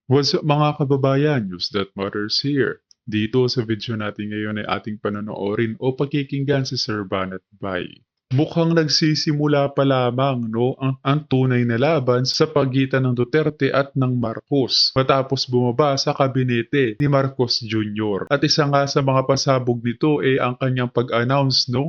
What's up mga kababayan? News that matters here. Dito sa video natin ngayon ay ating panonoorin o pakikinggan si Sir Banat Bay. Mukhang nagsisimula pa lamang ang tunay na laban sa pagitan ng Duterte at ng Marcos matapos bumaba sa kabinete ni Marcos Jr. At isa nga sa mga pasabog nito ay ang kanyang pag-announce na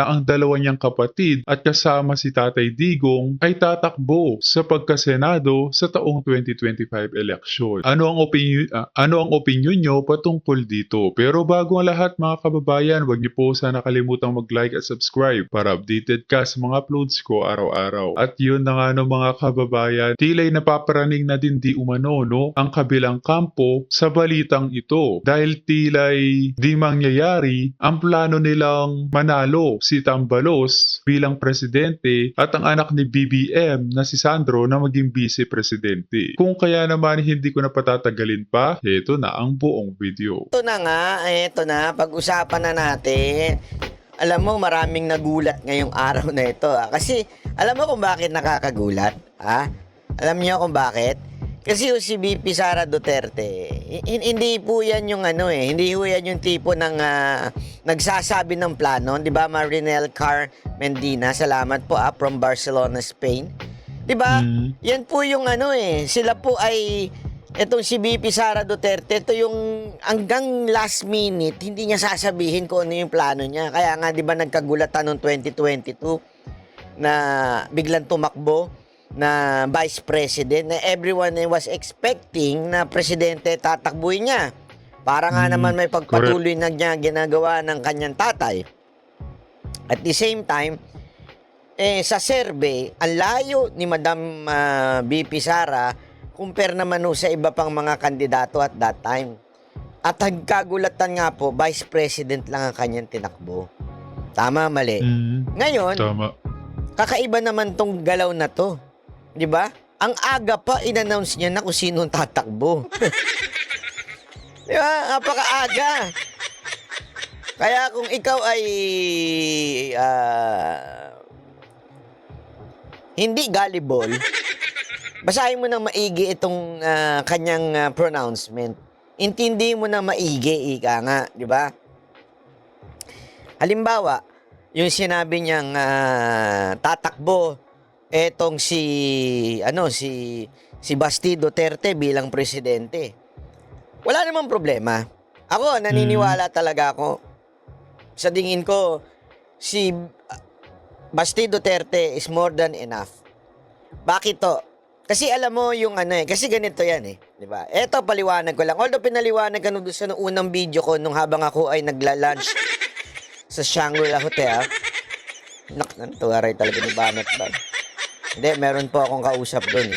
ang dalawa niyang kapatid at kasama si Tatay Digong ay tatakbo sa pagkasenado sa taong 2025 election. Ano ang opinion nyo patungkol dito? Pero bago ang lahat mga kababayan, huwag niyo po sana kalimutang mag-like at subscribe para updated ka sa mga uploads ko araw-araw. At yun na nga no mga kababayan, tila'y napaparaning na din di umano ang kabilang kampo sa balitang ito. Dahil tila'y di mangyayari ang plano nilang manalo si Tambalos bilang presidente at ang anak ni BBM na si Sandro na maging vice-presidente. Kung kaya naman hindi ko na patatagalin pa, heto na ang buong video. Ito na, pag-usapan na natin. Alam mo, maraming nagulat ngayong araw na ito. Kasi, alam mo kung bakit nakakagulat? Alam niyo kung bakit? Kasi yung si VP Sara Duterte, hindi po yan yung hindi po yan yung tipo ng nagsasabi ng plano. Di ba, Marinel Car Mendina, salamat po from Barcelona, Spain. Di ba? Yan po yung sila po ay etong si VP Sara Duterte, ito yung hanggang last minute, hindi niya sasabihin kung ano yung plano niya. Kaya nga, di ba, nagkagulatan noong 2022 na biglang tumakbo na vice president na everyone was expecting na presidente tatakbuhin niya. Para nga naman may pagpatuloy na niya ginagawa ng kanyang tatay. At the same time, sa survey, ang layo ni Madam VP Sara compare naman sa iba pang mga kandidato at that time. At nagkagulatan nga po, vice president lang ang kanyang tinakbo. Tama, mali. Ngayon, Tama. kakaiba naman tong galaw na to. Di ba? Ang aga pa, in-announce niya na kung sinong tatakbo. Di ba? Napaka-aga. Kaya kung ikaw ay hindi gullible, basahin mo na maigi itong kanyang pronouncement. Intindi mo na maigi, ika nga, di ba? Halimbawa, yung sinabi niyang tatakbo etong si Basti Duterte bilang presidente. Wala namang problema. Ako, naniniwala talaga ako. Sa tingin ko, si Basti Duterte is more than enough. Bakit to? Kasi alam mo yung kasi ganito yan di ba? Eto, paliwanag ko lang. Although pinaliwanag ka doon sa unang video ko nung habang ako ay nagla-lunch sa Shangri-La Hotel. Tuwaray talaga ni Banat ba? Hindi, meron po akong kausap doon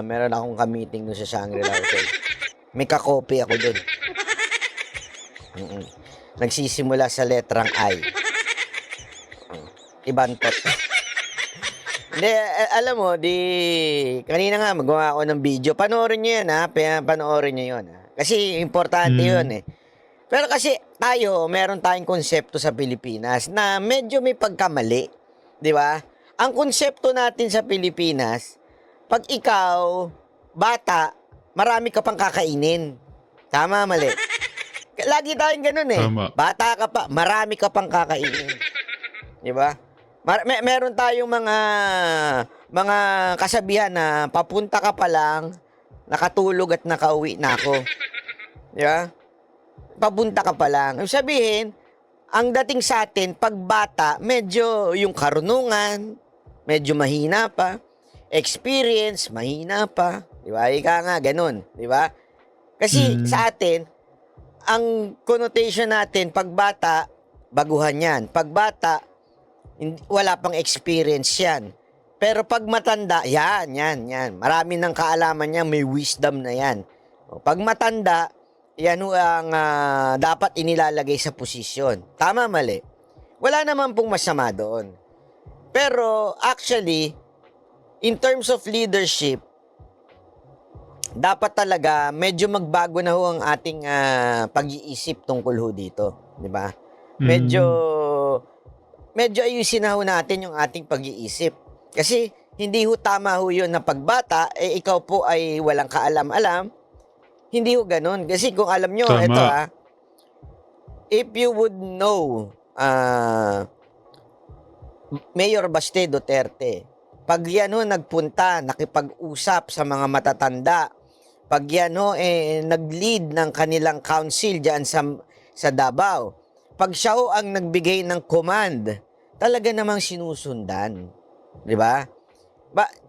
meron akong ka-meeting doon sa Shangri-La Hotel. May ka-copy ako doon. Nagsisimula sa letrang I. Ibantot. Hindi, alam mo, kanina nga magawa ako ng video. Panoorin nyo yan, panoorin nyo yun, Kasi, importante yun, Pero kasi, meron tayong konsepto sa Pilipinas na medyo may pagkamali. Di ba? Ang konsepto natin sa Pilipinas, pag ikaw, bata, marami ka pang kakainin. Tama, mali. Lagi tayong ganun, Tama. Bata ka pa, marami ka pang kakainin. Di ba? Meron tayong mga kasabihan na papunta ka pa lang, nakatulog at nakauwi na ako. Di ba? Papunta ka pa lang. Ibig sabihin, ang dating sa atin, pag bata, medyo yung karunungan, medyo mahina pa. Experience, mahina pa. Di ba? Ika nga, ganun. Di ba? Kasi sa atin, ang connotation natin, pag bata, baguhan yan. Pag bata, wala pang experience yan. Pero pag matanda, yan. Marami ng kaalaman yan, may wisdom na yan. Pag matanda, yan ang dapat inilalagay sa posisyon. Tama, mali? Wala naman pong masama doon. Pero actually, in terms of leadership, dapat talaga medyo magbago na ho ang ating pag-iisip tungkol ho dito. Di ba? Medyo ayusin na ho natin yung ating pag-iisip. Kasi hindi ho tama ho yun na pagbata, ikaw po ay walang kaalam-alam. Hindi ho ganun. Kasi kung alam nyo, ito Tama. if you would know, Mayor Baste Duterte, pag yan ho nagpunta, nakipag-usap sa mga matatanda, pag yan ho nag-lead ng kanilang council dyan sa Davao, pag siya ho ang nagbigay ng command, talaga namang sinusundan. Di ba?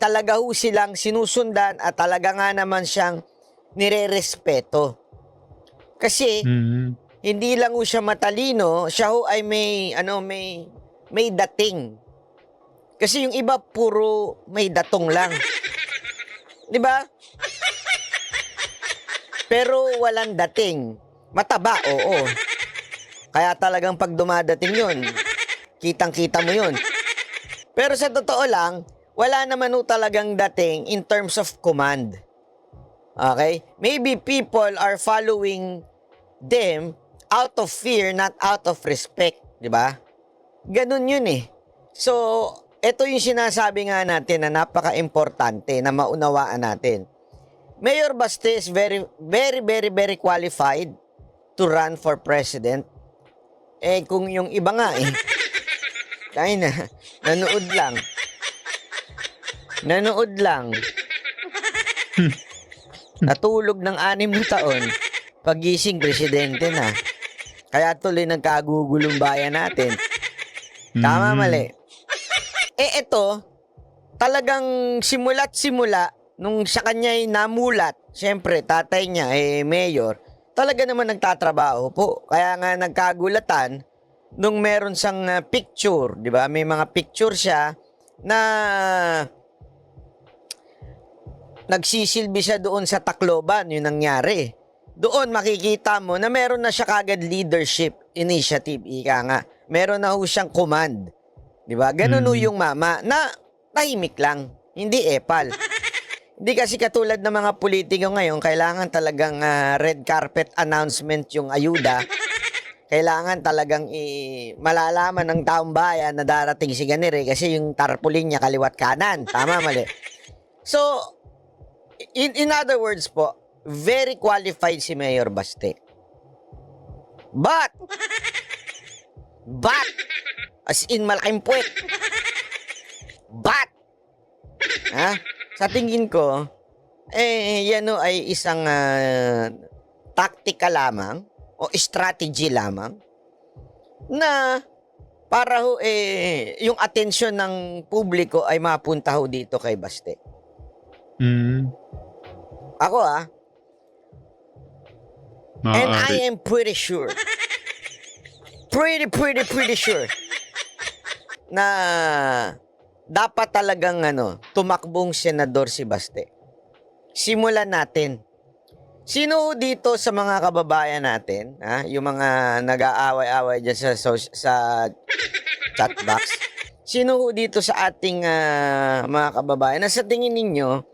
Talaga ho silang sinusundan at talaga nga naman siyang nire-respeto. Kasi Mm. hindi lang ho siya matalino, siya ho ay may dating. Kasi yung iba puro may datong lang. 'Di ba? Pero walang dating. Mataba, oo. Kaya talagang pag dumadating 'yun, kitang-kita mo 'yun. Pero sa totoo lang, wala naman ho talagang dating in terms of command. Okay? Maybe people are following them out of fear, not out of respect. Di ba? Ganun yun eh. So, ito yung sinasabi nga natin na napaka-importante na maunawaan natin. Mayor Baste is very, very, very, very qualified to run for president. Kung yung iba nga kaya na, nanood lang. Nanood lang. Natulog ng 6 na taon. Pagising, presidente na. Kaya tuloy nagkagugulong bayan natin. Tama, mali. Ito, talagang simula't simula, nung sa kanya'y namulat, syempre, tatay niya, mayor, talaga naman nagtatrabaho po. Kaya nga nagkagulatan, nung meron siyang picture, di ba? May mga picture siya na nagsisilbi siya doon sa Tacloban, yun nangyari. Doon makikita mo na meron na siya kagad leadership initiative, ika nga. Meron na ho siyang command. Di ba? Ganun ho yung mama na tahimik lang, hindi epal. Hindi kasi katulad ng mga politiko ngayon, kailangan talagang red carpet announcement yung ayuda. Kailangan talagang malalaman ng taong bayan na darating si ganire kasi yung tarpaulin niya kaliwat kanan. Tama, mali. So, in other words po, very qualified si Mayor Baste. But, as in malaking puwet. But, sa tingin ko, yan o ay isang taktika lamang o strategy lamang na para ho yung atensyon ng publiko ay mapunta ho dito kay Baste. Ako and I am pretty sure, pretty sure na dapat talagang tumakbong senador si Baste. Simulan natin. Sino dito sa mga kababayan natin, yung mga nag-aaway-away dyan sa chat box, sino dito sa ating mga kababayan na sa tingin ninyo,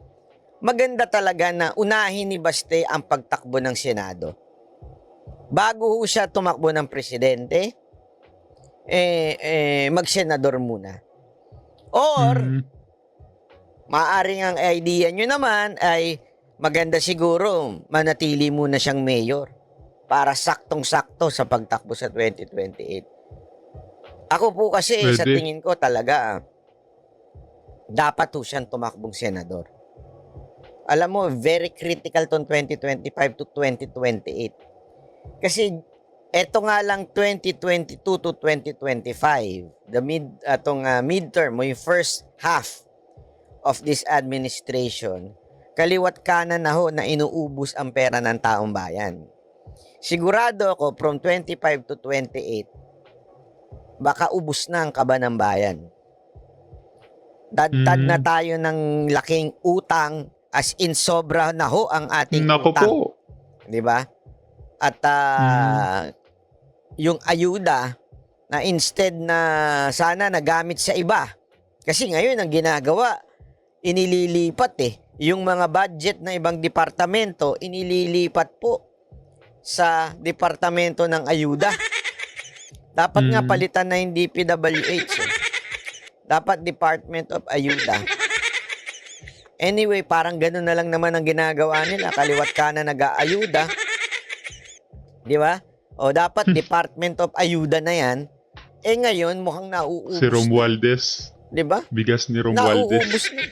maganda talaga na unahin ni Baste ang pagtakbo ng Senado? Bago siya tumakbo ng presidente, mag-senador muna. Or, maaaring ang idea nyo naman ay maganda siguro manatili muna siyang mayor para saktong-sakto sa pagtakbo sa 2028. Ako po kasi sa tingin ko talaga dapat po siyang tumakbong senador. Alam mo, very critical tong 2025 to 2028. Kasi eto nga lang 2022 to 2025, midterm, yung first half of this administration, kaliwat kanan na ho na inuubos ang pera ng taong bayan. Sigurado ako from 25 to 28, baka ubos na ang kaba ng bayan. Dagdag na tayo ng laking utang, as in sobra na ho ang ating utang. Po. Di ba? At yung ayuda na instead na sana nagamit sa iba. Kasi ngayon ang ginagawa, inililipat yung mga budget ng ibang departamento, inililipat po sa departamento ng ayuda. Dapat nga palitan na yung DPWH. Dapat Department of Ayuda. Anyway, parang gano'n na lang naman ang ginagawa nila, kaliwa't kanan nag-aayuda, 'di ba? O dapat Department of Ayuda na 'yan, ngayon mukhang Si nauubos na, Romualdez. 'di ba? Bigas ni Romualdez. Nauubos na.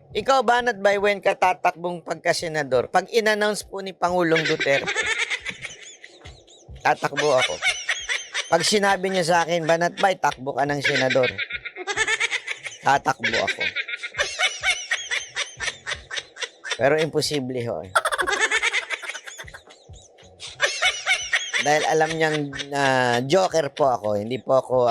Ikaw, Banat Bay, when ka tatakbong pagka-senador, pag in-announce po ni Pangulong Duterte, tatakbo ako. Pag sinabi niya sa akin, Banat Bay, takbo ka ng senador, tatakbo ako. Pero imposible ho. Dahil alam niyang joker po ako, hindi po ako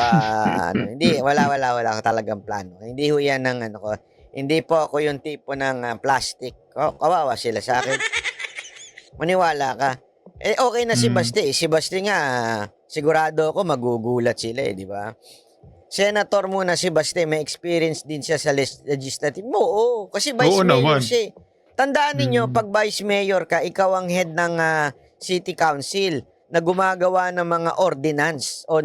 wala ako talagang plano. Hindi ho 'yan ng ano ko. Hindi po ako yung tipo ng plastic. Kawawa sila sa akin. Maniwala ka. Okay na si Basti. Si Basti nga sigurado ako magugulat sila di ba? Senator muna si Basti, may experience din siya sa legislative. Oo, kasi vice mayor siya. Tandaan ninyo, pag vice mayor ka, ikaw ang head ng city council na gumagawa ng mga ordinance o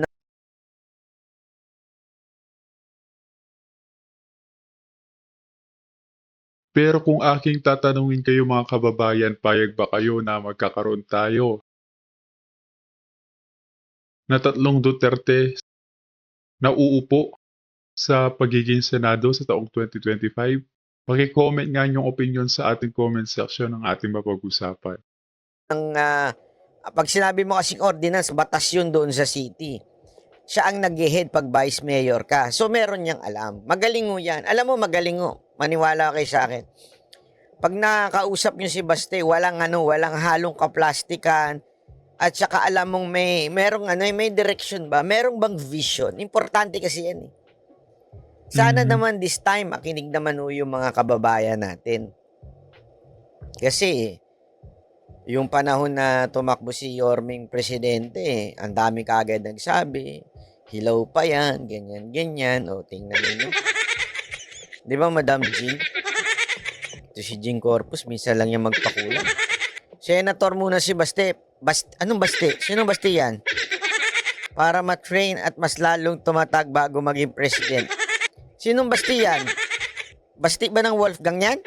Pero kung aking tatanungin kayo mga kababayan, payag ba kayo na magkakaroon tayo na 3 Duterte na uupo sa pagiging Senado sa taong 2025? Paki-comment nga yung opinion sa ating comment section ng ating mapag-usapan. Pag sinabi mo kasing ordinance, batas yun doon sa city. Siya ang nag-head pag vice mayor ka. So, meron niyang alam. Magaling mo yan. Alam mo, magaling mo. Maniwala kayo sa akin. Pag nakakausap niyo si Baste, walang halong kaplastikan. At saka alam mong may direction ba? Merong bang vision? Importante kasi yan eh. Sana naman this time, makinig naman yung mga kababayan natin. Kasi, yung panahon na tumakbo si Yorming presidente, ang dami kaagad nagsabi, hilaw pa yan, ganyan. O, tingnan ninyo. Di ba, Madam Jean? Ito si Jean Corpus, minsan lang yung magpakulang. Senator muna si Baste. Anong Baste? Sinong Baste yan? Para matrain at mas lalong tumatag bago maging president. Sinong Baste yan? Baste ba ng Wolfgang yan?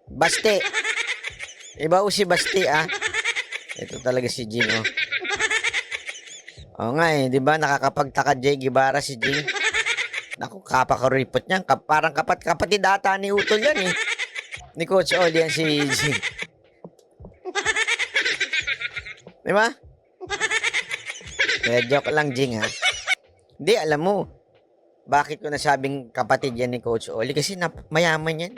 Baste. Iba si Baste Ito talaga si Jean Oo nga di ba nakakapagtaka Jay Guevara si Jean. Naku, kapakaripot niyan. Parang kapatid ata ni Utol yan ni Coach Oli yan si Jean. Di ba? Joke lang, Jing Hindi, alam mo, bakit ko nasabing kapatid yan ni Coach Oli? Kasi mayaman yan.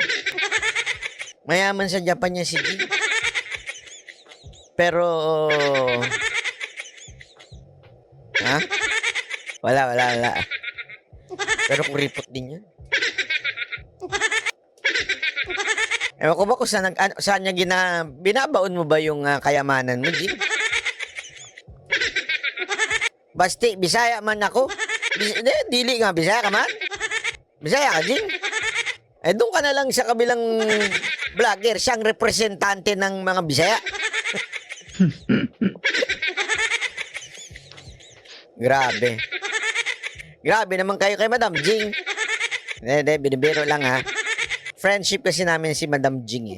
Mayaman sa Japan niya si Jing. Pero, wala. Pero kuripot din yan. Ewan ko ba kung saan niya binabaon mo ba yung kayamanan mo, Jing? Basti, Bisaya man ako. Dili nga, Bisaya ka man. Bisaya ka, Jing. Doon ka na lang sa kabilang vlogger, siyang representante ng mga Bisaya. Grabe. Grabe naman kayo kay Madam Jing. Binibiro lang Friendship kasi namin si Madam Jing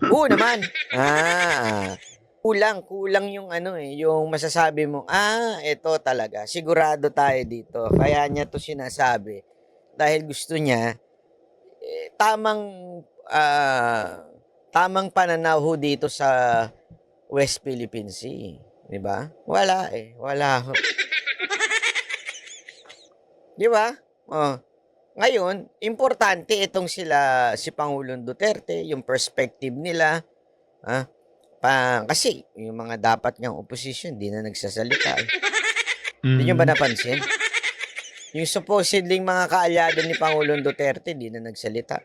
Oo naman. Kulang yung yung masasabi mo, ito talaga, sigurado tayo dito. Kaya niya to sinasabi. Dahil gusto niya, tamang pananaw ho dito sa West Philippine Sea. Di ba? Wala Wala ho. Di ba? Ngayon, importante itong si Pangulong Duterte, yung perspective nila. Kasi yung mga dapat niyang opposition, di na nagsasalita. Hindi niyo ba napansin? Yung supposedly mga kaalyado ni Pangulong Duterte, di na nagsalita.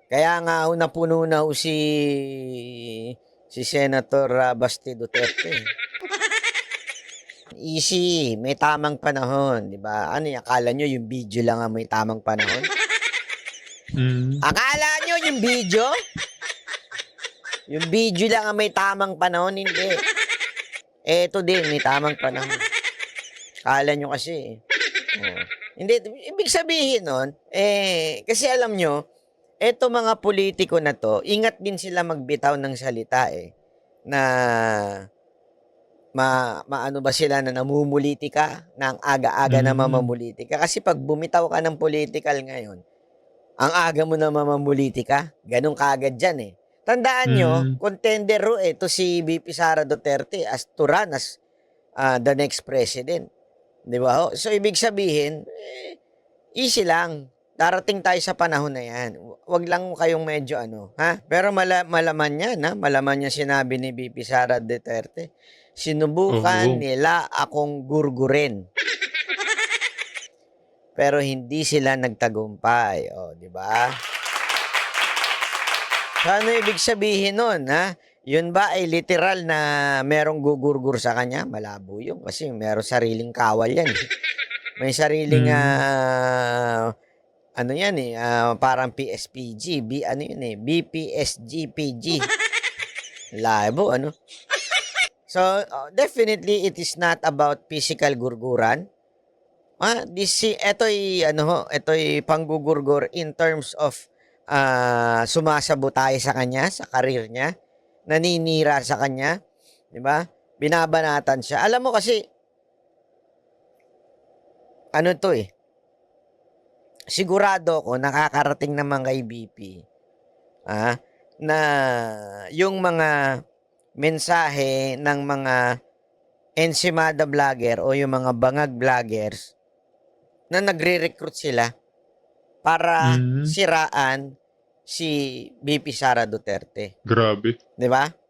Kaya nga napuno na si Senator Basti Duterte. Easy, may tamang panahon, di ba? Akala nyo yung video lang ang may tamang panahon? Akala nyo yung video? Yung video lang ang may tamang panahon? Hindi. Eto din, may tamang panahon. Akala nyo kasi, oh. Hindi, ibig sabihin nun, kasi alam nyo, eto mga politiko na to, ingat din sila magbitaw ng salita na maano ba sila na namumulitika, na ang aga-aga na Hmm. mamumulitika. Kasi pag bumitaw ka ng political ngayon, ang aga mo na mamumulitika, ganun kaagad dyan Tandaan nyo, Hmm. contender to si VP Sara Duterte as to run as the next president. Di ba ho? So, ibig sabihin, easy lang. Darating tayo sa panahon na yan. Wag lang kayong medyo ha? Pero malaman yan, ha? Malaman niya sinabi ni VP Sara Duterte. Sinubukan Oo. nila akong gurgurin. Pero hindi sila nagtagumpay. O, di ba? So, ano ibig sabihin nun, ha? Yun ba ay literal na merong gugurgur sa kanya? Malabo yun kasi merong sariling kawal yan. May sariling, Hmm. ano yan parang PSPG, ano yun BPSGPG. Labo, ano? So, definitely, it is not about physical gurguran. Ito'y panggugurgur in terms of sumasabotay sa kanya, sa karir niya, naninira sa kanya, 'di ba? Binabanatan siya. Alam mo kasi ano 'to sigurado ako nakakarating naman kay BP na yung mga mensahe ng mga ensimada vlogger o yung mga bangag vloggers na nagre-recruit sila para Hmm. siraan si VP Sara Duterte, Grabe. 'di ba?